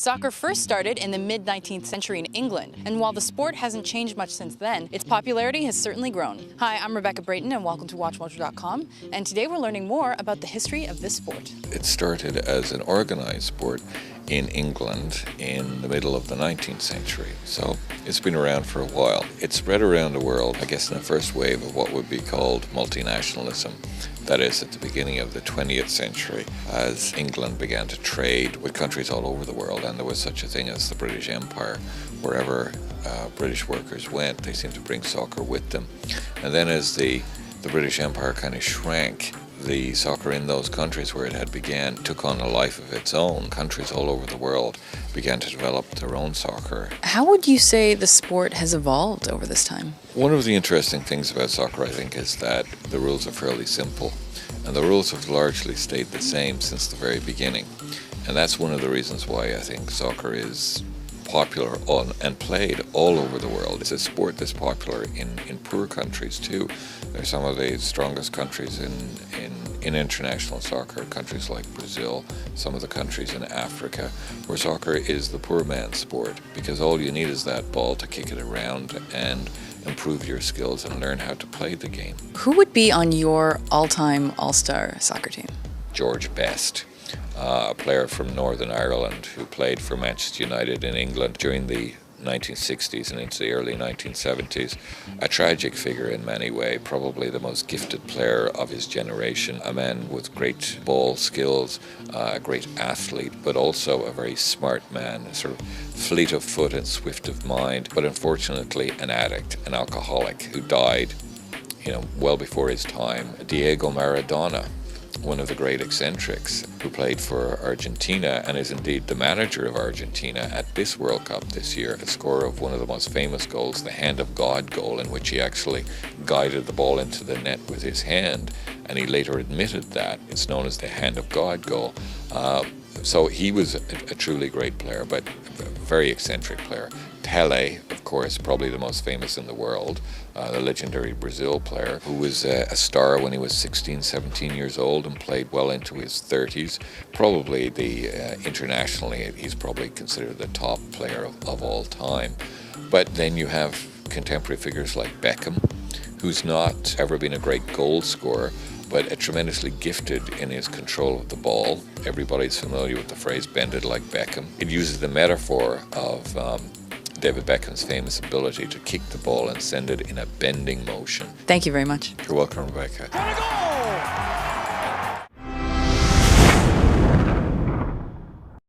Soccer first started in the mid-19th century in England, and while the sport hasn't changed much since then, its popularity has certainly grown. Hi, I'm Rebecca Brayton and welcome to WatchMojo.com, and today we're learning more about the history of this sport. It started as an organized sport in England in the middle of the 19th century, so it's been around for a while. It spread around the world, I guess, in the first wave of what would be called multinationalism. That is, at the beginning of the 20th century, as England began to trade with countries all over the world, and there was such a thing as the British Empire. Wherever British workers went, they seemed to bring soccer with them. And then as the British Empire kind of shrank, the soccer in those countries where it had began took on a life of its own. Countries all over the world began to develop their own soccer. How would you say the sport has evolved over this time? One of the interesting things about soccer, I think, is that the rules are fairly simple. And the rules have largely stayed the same since the very beginning. And that's one of the reasons why I think soccer is popular and played all over the world. It's a sport that's popular in poor countries too. They're some of the strongest countries in international soccer, countries like Brazil, some of the countries in Africa, where soccer is the poor man's sport, because all you need is that ball to kick it around and improve your skills and learn how to play the game. Who would be on your all-time all-star soccer team? George Best. A player from Northern Ireland who played for Manchester United in England during the 1960s and into the early 1970s. A tragic figure in many ways, probably the most gifted player of his generation, a man with great ball skills, a great athlete, but also a very smart man, a sort of fleet of foot and swift of mind, but unfortunately an addict, an alcoholic who died, well before his time. Diego Maradona, one of the great eccentrics, who played for Argentina and is indeed the manager of Argentina at this World Cup this year, a scorer of one of the most famous goals, the Hand of God goal, in which he actually guided the ball into the net with his hand, and he later admitted that. It's known as the Hand of God goal. So he was a truly great player, but a very eccentric player. Pelé, of course, probably the most famous in the world, the legendary Brazil player, who was a star when he was 16, 17 years old and played well into his 30s. Probably internationally, he's probably considered the top player of all time. But then you have contemporary figures like Beckham, who's not ever been a great goal scorer, but tremendously gifted in his control of the ball. Everybody's familiar with the phrase "bend it like Beckham." It uses the metaphor of David Beckham's famous ability to kick the ball and send it in a bending motion. Thank you very much. You're welcome, Rebecca.